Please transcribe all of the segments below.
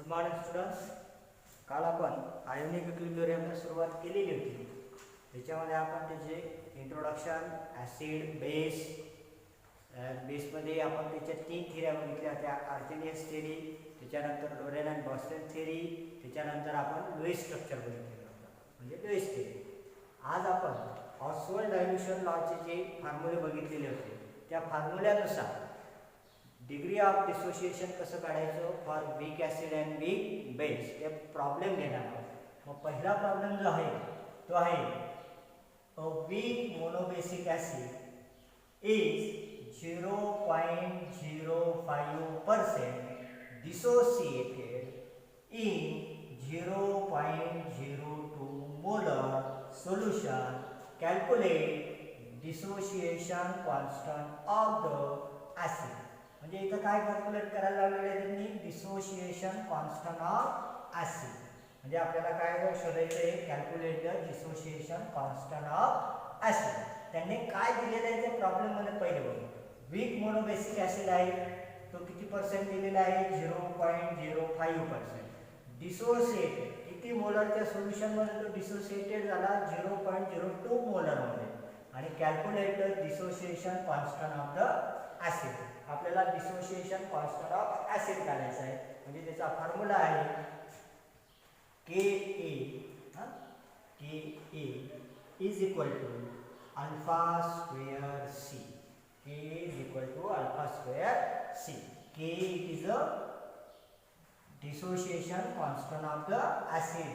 Morning students, काल आपण ionic इक्विलिब्रियमला सुरुवात केलेली होती. त्याच्यामध्ये आपण त्याचे इंट्रोडक्शन, ॲसिड, बेसमध्ये आपण त्याच्या 3 थिअऱ्या बघितल्या होत्या. आर्चेनियस थिअरी, त्याच्यानंतर लोरेन अँड बॉस्टन थिअरी, त्याच्यानंतर आपण लुईस स्ट्रक्चर बघितलेलं होतं, म्हणजे लुईस थिअरी. आज आपण ऑस्वाल्ड डायल्यूशन लॉचे जे फॉर्म्युले बघितलेले होते, त्या फॉर्म्युल्यानुसार डिग्री ऑफ डिसोसिएशन कसं काढायचं for weak acid and weak base हे प्रॉब्लेम घेणार आहोत. मग पहिला प्रॉब्लेम जो आहे तो आहे a weak monobasic acid is 0.05% dissociated in 0.02 molar solution. Calculate dissociation constant of the acid. म्हणजे इथं काय कॅल्क्युलेट करायला लावलेलं आहे त्यांनी? Dissociation constant of acid. म्हणजे आपल्याला काय शोधायचं आहे? Calculate the dissociation constant of acid. त्यांनी काय दिलेलं आहे ते प्रॉब्लेम मध्ये पहिले बघू. वीक मोनोबेसिक ॲसिड आहे, तो किती पर्सेंट दिलेला आहे? 0.05%. डिसोसिएटेड किती मोलरच्या सोल्युशन मध्ये तो डिसोसिएटेड झाला? 0.02 मोलर मध्ये. आणि calculate the dissociation constant of the acid. आपल्याला डिसोसिएशन कॉन्स्टंट ऑफ ॲसिड काढायचा आहे. म्हणजे त्याचा फॉर्म्युला आहे Ka is equal to alpha square C. K is equal to alpha square C. K is the dissociation constant of the acid.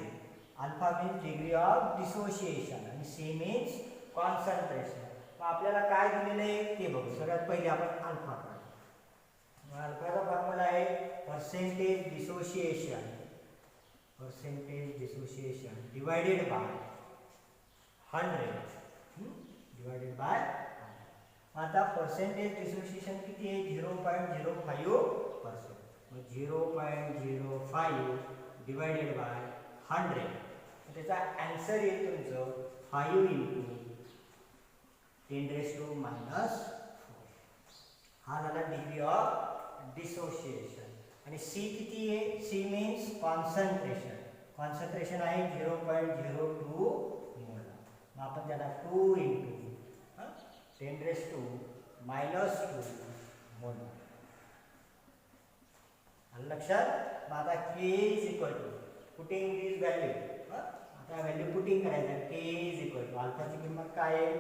Alpha means degree of dissociation and C means concentration. आपल्याला काय दिलेले आहे ते बघू. सगळ्यात पहिले आपण alpha काढू. अल्फाचा फॉर्म्युला आहे percentage dissociation divided by 100 divided by 100. आता पर्सेंटेज डिसोसिएशन किती आहे? 0.05%. मग 0.05 डिवाइडेड बाय 100. त्याचा आन्सर येईल तुमचं 5 × 10⁻⁴. हा झाला डिग्री ऑफ डिसोसिएशन. आणि सी किती आहे? C means concentration. कॉन्सन्ट्रेशन आहे 0.02 मोलर. मग आपण त्याला 2 × 10⁻² मोलर. आलं लक्षात? मग आता K is equal to putting this value. आता व्हॅल्यू पुटिंग करायचं. के इज इक्वल टू अल्फाची किंमत काय आहे?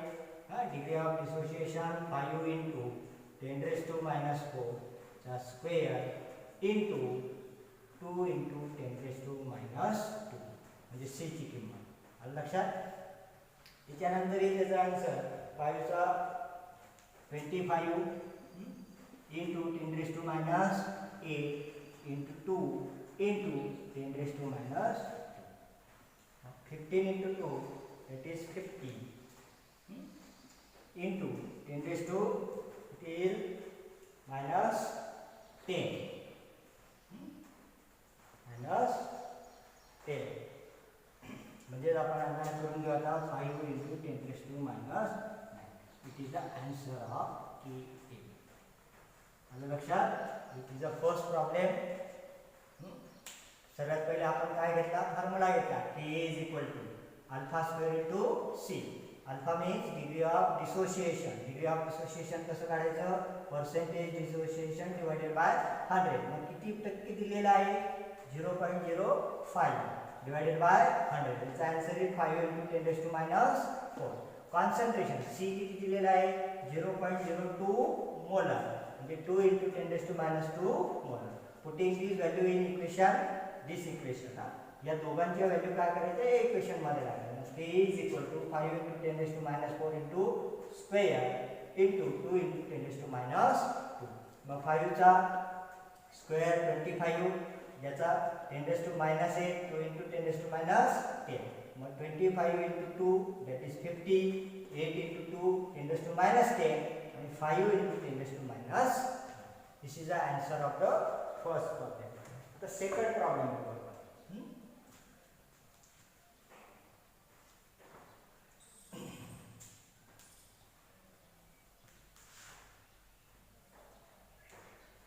डिग्री ऑफ डिसोसिएशन 5 × 10⁻⁴ चा स्क्वेअर इंटू 2 × 10⁻², म्हणजे सी ची किंमत. आलं लक्षात? त्याच्यानंतर येईल त्याचा answer 5चा 25 × 10⁻8 into 2 × 10⁻². 15 × 2 that is 50 into 10⁻10 10 म्हणजे आपण अंदाज करून घेऊ आता 5 × 10⁻⁹. It is the answer of K. आलं लक्षात? It is the first problem. सगळ्यात पहिले आपण काय घेतला? फॉर्म्युला घेतला. K is equal to alpha square into C. Alpha means degree of dissociation. Degree of dissociation कसं काढायचं? Percentage dissociation divided by 100. मग किती टक्के दिलेला आहे? 0.05 डिवाइडेड बाय 100. त्याचा आन्सर आहे 5 × 10⁻⁴. कॉन्सन्ट्रेशन सी किती दिलेला आहे? 0.02 मोलर, म्हणजे 2 × 10⁻² molar. Putting this value in equation, this equation. या दोघांच्या व्हॅल्यू काय करायचं? इक्वेशन मध्ये टाकायचं. K is equal to 5 × 10⁻⁴ into square into 2 × 10⁻². मग 5चा स्क्वेअर 25, याचा 10⁻⁸, 2 × 10⁻10. मग 25 × 2 that is 50, 8 × 2 10⁻10 and 5 × 10⁻⁻. This is the answer of the first problem. The second problem.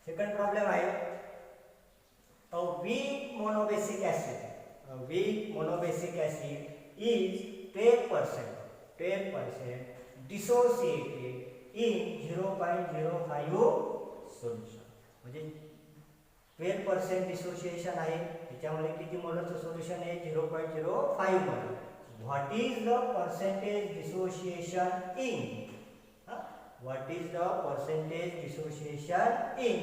Second problem आहे A weak monobasic acid is 12% dissociated in 0.05 solution. म्हणजे 12% dissociation आहे, त्याच्यामध्ये किती मोलरचं solution आहे? 0.05 molar. What is the percentage dissociation in? What is the percentage dissociation in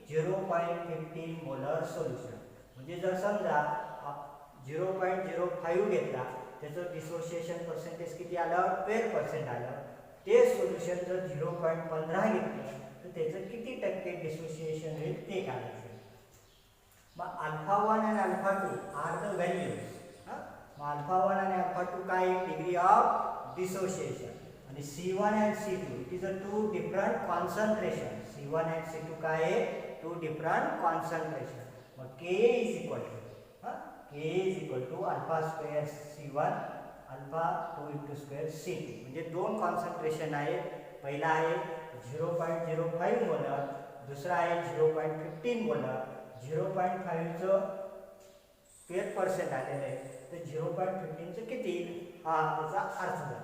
0.15 molar solution? म्हणजे जर समजा 0.05 घेतला, त्याचं डिसोसिएशन पर्सेंटेज किती आलं? 12% आलं. ते सोल्युशन जर 0.15 घेतलं तर त्याचं किती टक्के डिसोसिएशन होईल ते काढायचं. मग अल्फा 1 आणि अल्फा 2 आर द व्हॅल्यूज. मग अल्फा 1 आणि अल्फा 2 काय? Degree of dissociation. आणि C1 and C2 it is a two different concentration. C1 and C2 काय आहे? Two different concentration. मग K is equal to alpha square C1 alpha 2 into square C2. म्हणजे दोन concentration आहेत. पहिला आहे 0.05 मोलर, दुसरा आहे 0.15 मोलर. 0.5चं 12% आलेलं आहे, तर 0.15चं किती? हा त्याचा अर्थ झाला.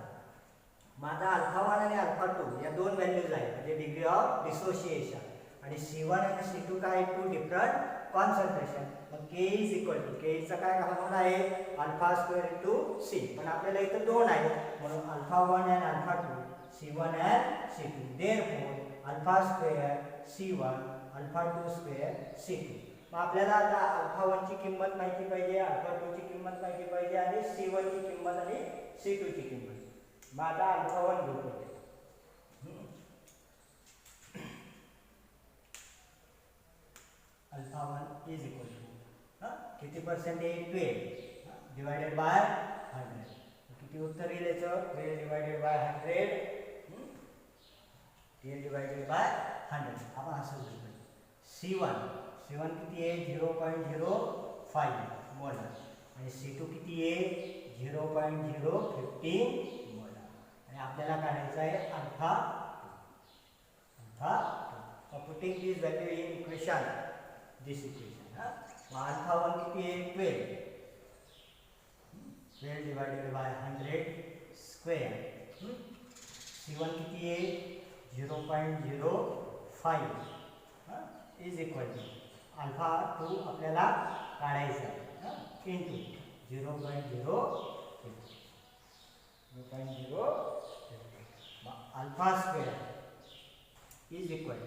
माझा अल्फा 1 आणि अल्फा 2 या दोन व्हॅल्यूज आहेत, म्हणजे डिग्री ऑफ डिसोसिएशन. आणि C1 आणि C2 काय? Two different concentration. मग K इज इक्वल टू, Kचा काय फॉर्म्युला आहे? Alpha square into C. पण आपल्याला इथं दोन आहेत, म्हणून अल्फा 1 आणि alpha 2 C1 and C2. Therefore alpha square C1 alpha 2 square C2. मग आपल्याला आता अल्फा 1 ची किंमत माहिती पाहिजे, अल्फा 2 ची किंमत माहिती पाहिजे, आणि C1 ची किंमत आणि C2 ची किंमत. मग आता अल्फा 1 घेतो. अल्फा 1 इज इक्वल टू किती पर्सेंट आहे? 12 डिवायडेड बाय 100. किती उत्तर येईल याचं? 12 डिवायडेड बाय 100. 12 divided by 100. आपण असं लिहू. C1 किती आहे? 0.05 मोलर. आणि C2 किती आहे? 0.015 मोलर. आणि आपल्याला काढायचं आहे alpha 2. Putting this value in equation, this equation. Alpha 1 किती आहे? 12 डिवायडेड बाय 100 स्क्वेअर. C1 किती आहे? 0.05 इज इक्वल टू अल्फा 2 आपल्याला काढायचा आहे into 0.050. Alpha square is equal to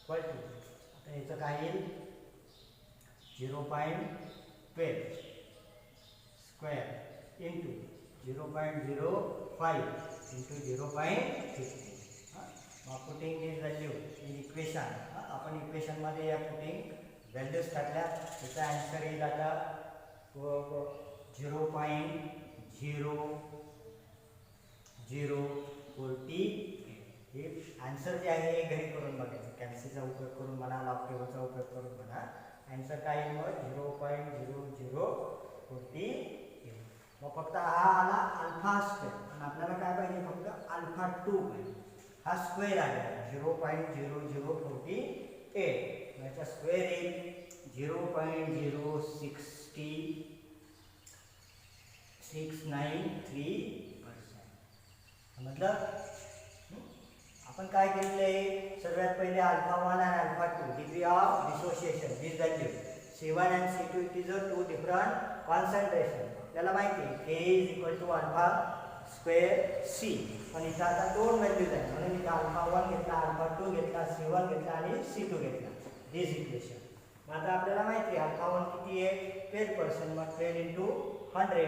आता याचं काय येईल? 0.12 square into 0.05 into 0.50. Putting this value in equation. आपण इक्वेशनमध्ये या पुटिंग व्हॅल्यूज टाकल्या, त्याचा आन्सर येईल आता 0.0048. हे आन्सर जे आहे हे घरी करून बघायचं. कॅल्सीचा उपयोग करून म्हणा, लॉग टेबलचा उपयोग करून म्हणा. आन्सर काय येईल? मग 0.0048. मग फक्त हा आला अल्फा स्क्वेअर, आणि आपल्याला काय पाहिजे? फक्त अल्फा 2 पाहिजे. हा स्क्वेअर आला 0.0048. याचा स्क्वेअर येईल 0.0693%. मतलब आपण काय केलेलं आहे? सर्वात पहिले अल्फा 1 आणि alpha 2 degree of dissociation, this value. C1 and C2 it is a two different concentration. आपल्याला माहिती आहे K is equal to alpha square C. पण इथं आता दोन व्हॅल्यूज आहेत, म्हणून इथं अल्फा 1 घेतला, अल्फा 2 घेतला, C1 घेतला आणि C2 घेतला. दिस इक्वेशन. मग आता आपल्याला माहिती आहे अल्फा 1 किती आहे? 12%. मग 12 इंटू 100.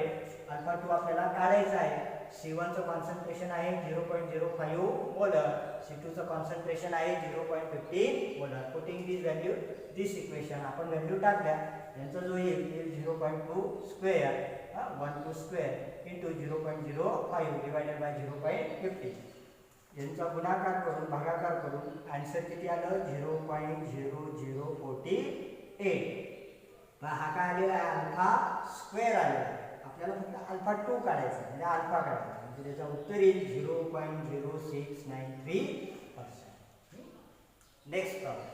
अल्फा 2 आपल्याला काढायचा आहे. C1चं कॉन्सन्ट्रेशन आहे 0.05 मोलर, C2चं कॉन्सन्ट्रेशन आहे 0.15 molar. Putting this value this equation. आपण व्हॅल्यू टाकल्या, यांचा जो येईल 0.2 square 1 square into 0.05 divided by 0.50. यांचा गुणाकार करून भागाकार करून आन्सर किती आलं? 0.0048. हा काय आलेला आहे? अल्फा स्क्वेअर आलेला आहे. आपल्याला फक्त अल्फा 2 काढायचा आहे, म्हणजे अल्फा काढायचा, म्हणजे त्याचं उत्तर येईल 0.0693%. Next problem.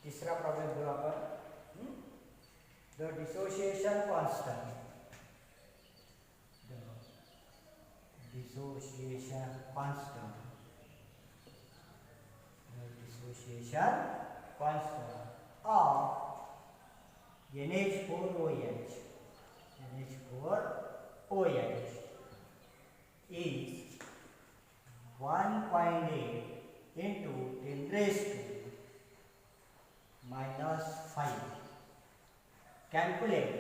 तिसरा प्रॉब्लेम घेऊ आपण. The dissociation constant, dissociation constant, the dissociation constant of NH4OH, NH4OH is 1.8 into 10 raised to minus 5. Calculate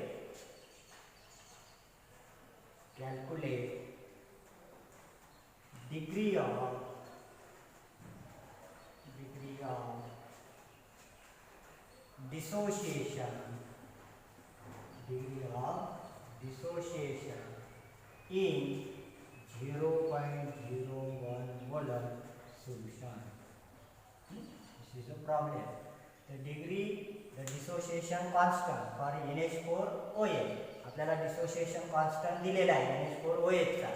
degree of dissociation in 0.01 molar solution. This is a problem. The dissociation constant for NH4OH, आपल्याला dissociation constant दिलेला आहे NH4OH चा.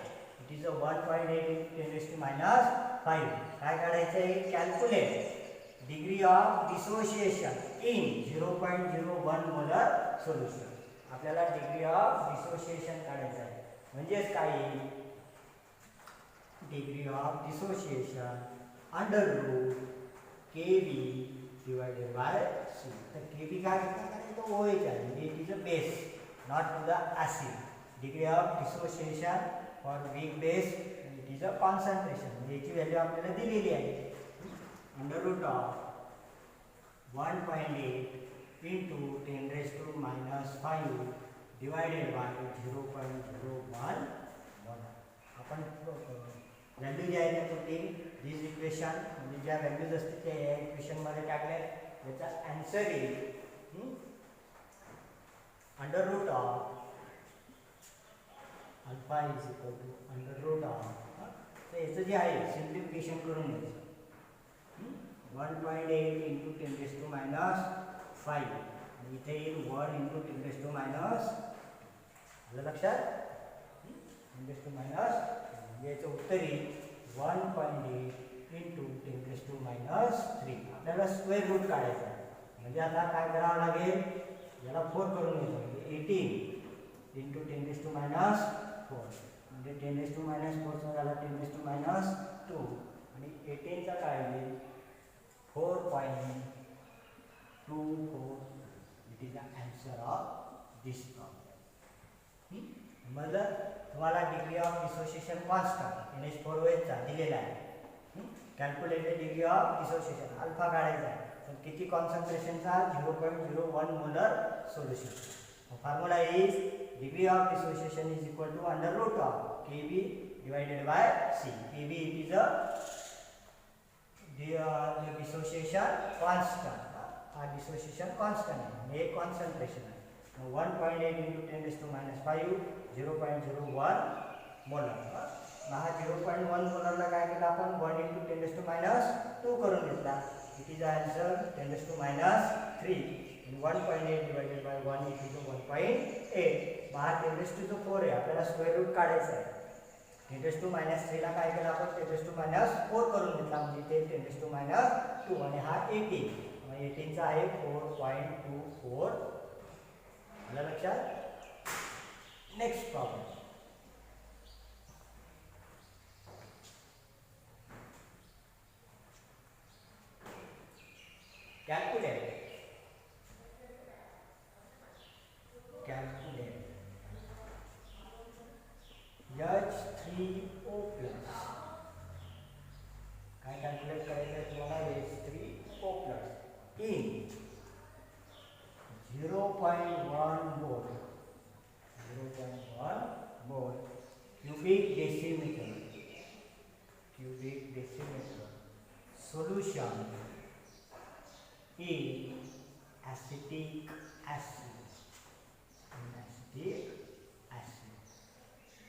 It is a 1.8 into 10 raised to minus 5. काय काढायचं आहे? Calculate degree of dissociation in 0.01 molar solution. आपल्याला degree of dissociation काढायचं आहे, म्हणजेच काय येईल? Degree of dissociation under root KB divided by C. तर KB काय घेतला? तो OH आहे, म्हणजे it is a base, not to the acid. Degree of dissociation for weak base it is a concentration, म्हणजे याची व्हॅल्यू आपल्याला दिलेली आहे. Under root of 1.8 into 10 raised to minus 5 divided by 0.01. आपण व्हॅल्यू जी आहे त्या कुठली दिस इक्वेशन, म्हणजे ज्या व्हॅल्यूज असतील त्या या इक्वेशनमध्ये टाकल्या. याचा आन्सर येईल under root of alpha is equal to under root of, तर याचं जे आहे सिम्प्लिफिकेशन करून घ्यायचं. 1.8 into 10 raised to minus 5 आणि इथे येईल 1 into 10 raised to minus, आलं लक्षात? 10 raised to minus, याचं उत्तर येईल 1.8 into 10 raised to minus 3. आपल्याला स्क्वेअर रूट काढायचा आहे, म्हणजे आता काय करावं लागेल? याला 4 करून घ्यायचं, म्हणजे 18 into 10 raised to minus 4, म्हणजे 10 raised to minus 4 चा झाला 10 raised to minus 2 आणि 18 चा काय येईल? 4.24. It is the answer of this problem. मतलब तुम्हाला degree of dissociation constant NH4OH चा दिलेला आहे. Calculate the degree of dissociation, alpha काढायचा आहे, पण किती कॉन्सन्ट्रेशनचा? 0.01 molar solution. Formula is degree of dissociation is equal to under root of KB divided by C. KB it is a dissociation constant, हा dissociation constant आहे, हे concentration आहे. 1.8 into 10 raised to minus 5 0.01 molar. हा 0.1 मोलरला काय केलं आपण? 1 into 10 raised to minus 2 करून घेतला. It is answer 10 raised to minus 3. 1.8 divided by 1 it is 1.8. 10 raised to 4 आहे, आपल्याला स्क्वेअर रूट काढायचं आहे. 10 raised to minus 3 ला काय केलं आपण? 10 raised to minus 4 करून घेतला, म्हणजे ते 10 raised to minus 2 आणि हा 18, मग 18 चा आहे 4.24. आलं लक्षात? Next problem. Calculate H3O plus. काय कॅल्क्युलेट करायचं आहे तुम्हाला? H3O plus in 0.1 mole cubic decimeter solution in acetic acid.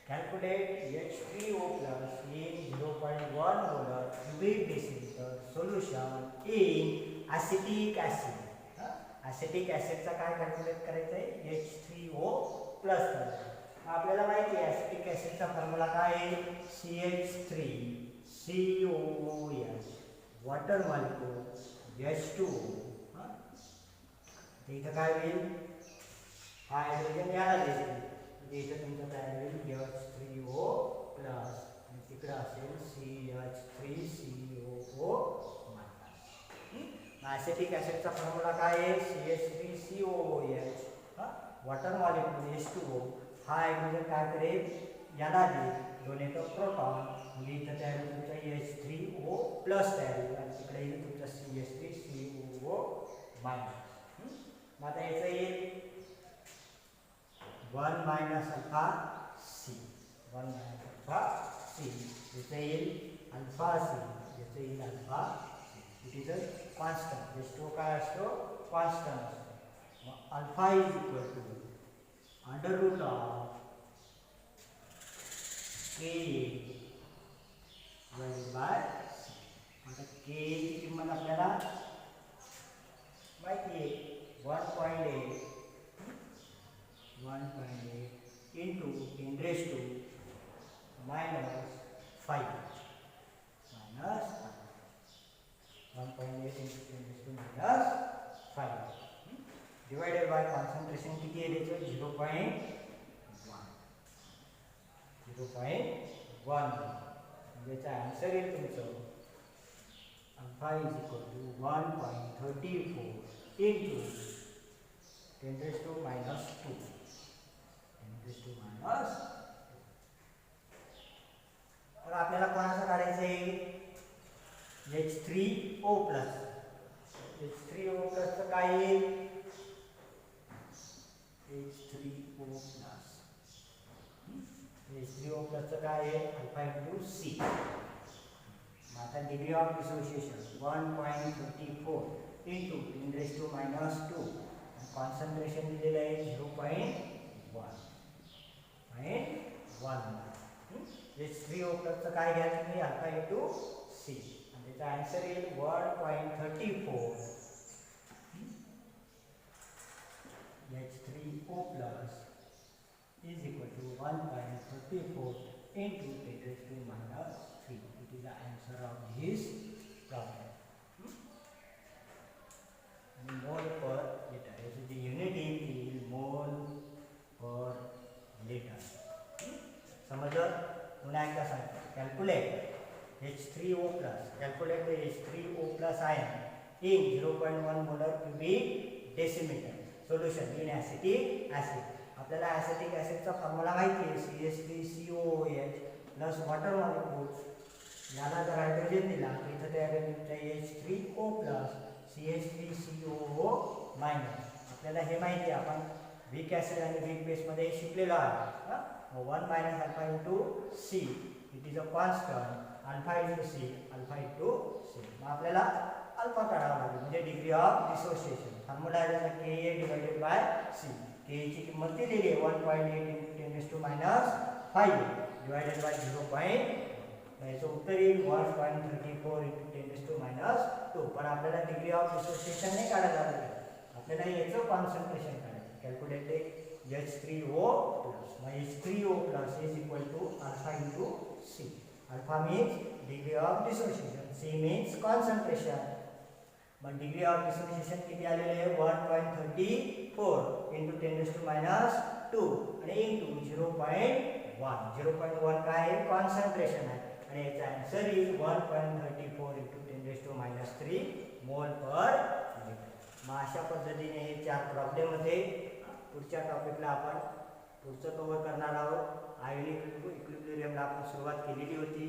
Calculate H3O plus cubic decimeter solution in acetic acid. acetic acidचा काय कॅल्क्युलेट करायचं आहे H3O प्लस करायचं. आपल्याला माहिती आहे acetic acidचा फॉर्म्युला काय आहे CH3COOH वॉटर मॉलिक्यूल H2O. इथं काय होईल हा हायड्रोजन याला देईल म्हणजे इथं तुमचं काय होईल H3O प्लस आणि तिकडे असेल CH3COO मायनस. ॲसिटिक ॲसिडचा फॉर्म्युला काय आहे CH3COOH वॉटर मॉलिक्यूल H2O. हा हायड्रोजन काय करेल याला देईल डोनेटर प्रोटॉन म्हणजे इथं तयार होईल तुमचा H3O प्लस तयार होईल आणि तिकडे येईल तुमचा CH3COO मायनस. मग आता याचं येईल 1 minus alpha C 1 minus alpha C याचं येईल अल्फा सी याचं येईल alpha C. It is a constant H2O काय असतो कॉन्स्टंट असतो. मग alpha is equal to under root of K divided by C. आता के ची किंमत आपल्याला माहिती आहे 1.8 into 10 raised to minus 5 minus 1.8 into 10 raised to minus 5 divided by concentration किती आहे त्याचं 0.1 याचा आन्सर येईल तुमचं alpha is equal to 1.34 into 10 raised to minus 2 minus. तर आपल्याला कोणाचं काढायचं आहे H3O प्लस. H3O प्लसचं काय येईल H3O प्लस. H3O प्लसचं काय आहे अल्फा इंटू सी. आता degree of dissociation 1.34 into 10 raised to minus 2 concentration दिलेलं आहे 0.1. H3O प्लसचं काय घ्या तुम्ही अल्फा इंटू सी आणि त्याचा आन्सर येईल 1.34. H3O plus is equal to 1.34 into 10 raised to minus 3. It is the answer of this problem. And mole per liter. So the unit is mole per liter. समझो पुन्हा एकदा सांगतो calculate H3O plus calculate the H3O plus ion in 0.1 molar cubic decimetre solution in acetic acid. आपल्याला acetic ॲसिडचा formula माहिती आहे CH3COOH plus water molecule याला जर हायड्रोजन दिला तर इथं तयार होईल तुमचा H3O प्लस CH3COO मायनस. आपल्याला हे माहिती आहे आपण वीक ॲसिड आणि वीक बेसमध्ये शिकलेलो आहे. 1 minus alpha into C. It is a constant. Alpha into C. Alpha into C. मग आपल्याला अल्फा काढावा लागेल म्हणजे डिग्री ऑफ डिसोसिएशन. फॉर्म्युला आहे त्याचा Ka divided by C. Ka ची किंमत दिलेली आहे 1.8 into 10 raised to minus 5 divided by 0.1. याचं उत्तर येईल 1.34 into 10 raised to minus 2. पण आपल्याला डिग्री ऑफ डिसोसिएशन नाही काढायला लागेल. आपल्याला याचं कॉन्सन्ट्रेशन काढायचं. Calculate H3O plus. H3O plus is equal to alpha into C. Alpha means degree of dissociation. C means concentration. But degree of dissociation किती आलेले आहे 1.34 into 10 raised to minus 2 आणि into 0.1. 0.1 काय आहे कॉन्सन्ट्रेशन आहे आणि याचा आन्सर येईल 1.34 into 10 raised to minus 3 मोल पर लिटर. मग अशा पद्धतीने हे 4 प्रॉब्लेम होते. पुढच्या टॉपिकला आपण पुढचं कव्हर करणार आहोत. आयोनिक इक्विलिब्रियमला आपण सुरुवात केलेली होती.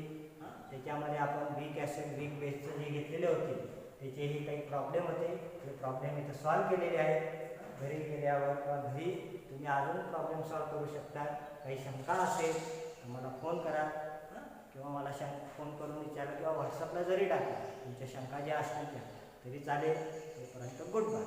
त्याच्यामध्ये आपण वीक ॲसिड वीक बेसचं जे घेतलेले होते त्याचेही काही प्रॉब्लेम होते. ते प्रॉब्लेम इथं सॉल्व केलेले आहेत. घरी गेल्यावर किंवा घरी तुम्ही अजून प्रॉब्लेम सॉल्व करू शकता. काही शंका असेल तर मला फोन करा किंवा मला फोन करून विचारा किंवा व्हॉट्सअपला जरी टाका. तुमच्या शंका ज्या असतील त्या तरी चालेल. तोपर्यंत गुड बाय.